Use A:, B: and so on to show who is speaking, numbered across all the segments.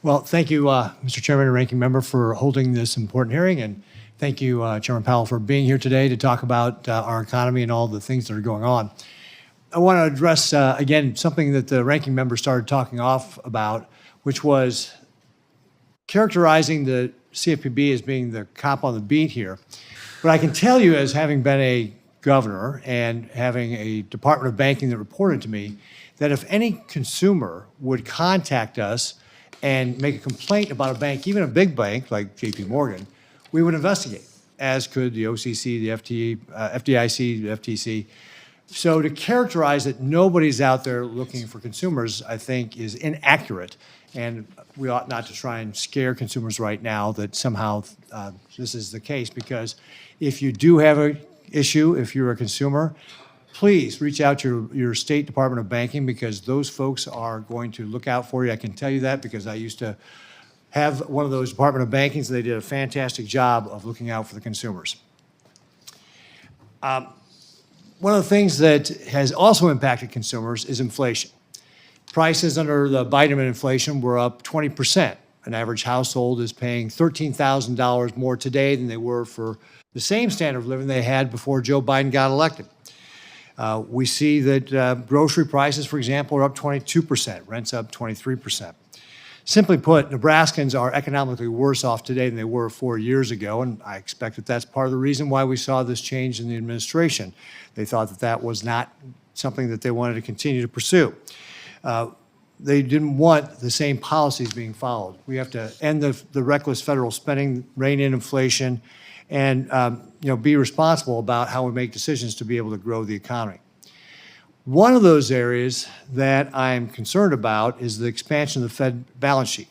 A: Well, thank you, Mr. Chairman and Ranking Member, for holding this important hearing, and thank you, Chairman Powell, for being here today to talk about our economy and all the things that are going on. I want to address, again, something that the Ranking Member started talking off about, which was characterizing the CFPB as being the cop on the beat here. But I can tell you, as having been a governor and having a Department of Banking that reported to me, that if any consumer would contact us and make a complaint about a bank, even a big bank like JP Morgan, we would investigate, as could the OCC, the FDIC, the FTC. So to characterize that nobody's out there looking for consumers, I think, is inaccurate. And we ought not to try and scare consumers right now that somehow this is the case, because if you do have an issue, if you're a consumer, please reach out to your State Department of Banking, because those folks are going to look out for you. I can tell you that because I used to have one of those Department of Bankings. They did a fantastic job of looking out for the consumers. One of the things that has also impacted consumers is inflation. Prices under the Biden administration were up 20%. An average household is paying $13,000 more today than they were for the same standard of living they had before Joe Biden got elected. We see that grocery prices, for example, are up 22%, rents up 23%. Simply put, Nebraskans are economically worse off today than they were 4 years ago, and I expect that that's part of the reason why we saw this change in the administration. They thought that that was not something that they wanted to continue to pursue. They didn't want the same policies being followed. We have to end the reckless federal spending, rein in inflation, and be responsible about how we make decisions to be able to grow the economy. One of those areas that I'm concerned about is the expansion of the Fed balance sheet.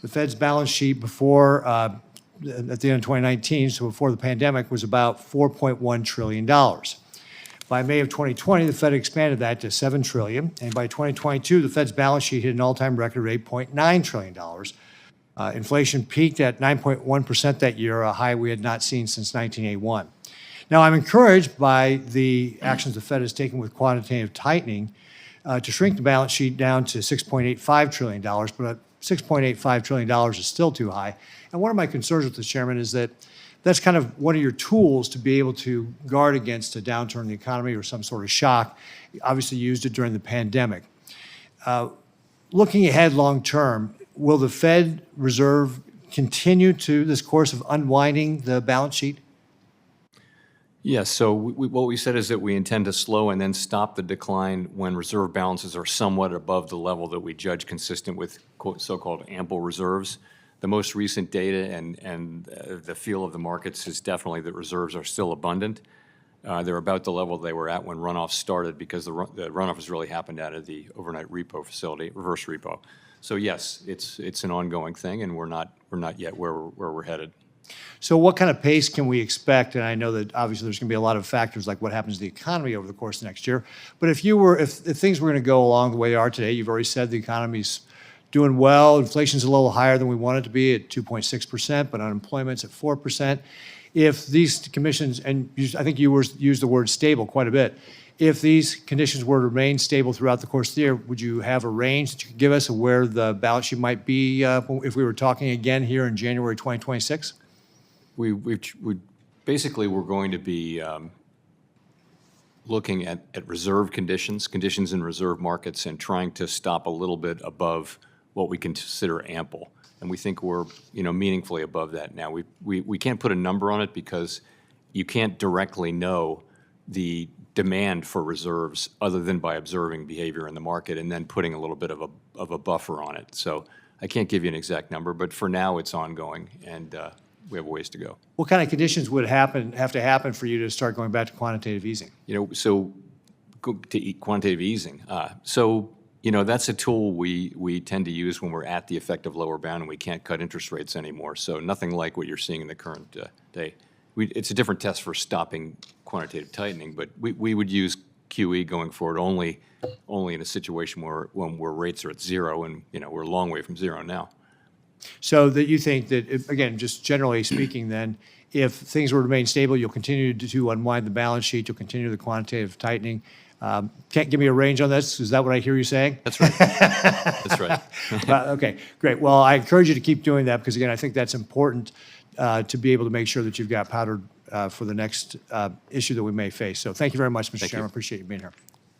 A: The Fed's balance sheet before, at the end of 2019, so before the pandemic, was about $4.1 trillion. By May of 2020, the Fed expanded that to $7 trillion, and by 2022, the Fed's balance sheet hit an all-time record of $8.9 trillion. Inflation peaked at 9.1% that year, a high we had not seen since 1981. Now, I'm encouraged by the actions the Fed has taken with quantitative tightening to shrink the balance sheet down to $6.85 trillion, but $6.85 trillion is still too high. And one of my concerns with the Chairman is that that's kind of one of your tools to be able to guard against a downturn in the economy or some sort of shock. You obviously used it during the pandemic. Looking ahead long term, will the Fed Reserve continue to this course of unwinding the balance sheet?
B: Yes, so what we said is that we intend to slow and then stop the decline when reserve balances are somewhat above the level that we judge consistent with so-called ample reserves. The most recent data and the feel of the markets is definitely that reserves are still abundant. They're about the level they were at when runoff started, because the runoff has really happened out of the overnight repo facility, reverse repo. So yes, it's an ongoing thing, and we're not yet where we're headed.
A: So what kind of pace can we expect? And I know that obviously there's going to be a lot of factors like what happens to the economy over the course of next year. But if things were going to go along the way they are today, you've already said the economy's doing well. Inflation's a little higher than we want it to be at 2.6%, but unemployment's at 4%. If these conditions, and I think you used the word stable quite a bit, if these conditions were to remain stable throughout the course of the year, would you have a range that you could give us of where the balance sheet might be if we were talking again here in January 2026?
B: We basically we're going to be looking at reserve conditions in reserve markets, and trying to stop a little bit above what we consider ample. And we think we're meaningfully above that now. We can't put a number on it because you can't directly know the demand for reserves other than by observing behavior in the market and then putting a little bit of a buffer on it. So I can't give you an exact number, but for now it's ongoing, and we have a ways to go.
A: What kind of conditions would have to happen for you to start going back to quantitative easing?
B: So go to quantitative easing. That's a tool we tend to use when we're at the effective lower bound and we can't cut interest rates anymore. So nothing like what you're seeing in the current day. It's a different test for stopping quantitative tightening, but we would use QE going forward only in a situation where rates are at zero, and we're a long way from zero now.
A: So that you think that, again, just generally speaking then, if things were to remain stable, you'll continue to unwind the balance sheet, you'll continue the quantitative tightening. Can't give me a range on this? Is that what I hear you saying?
B: That's right. That's right.
A: Okay, great. Well, I encourage you to keep doing that because, again, I think that's important to be able to make sure that you've got powder for the next issue that we may face. So thank you very much, Mr.
B: Thank you.
A: Chairman. Appreciate you being here.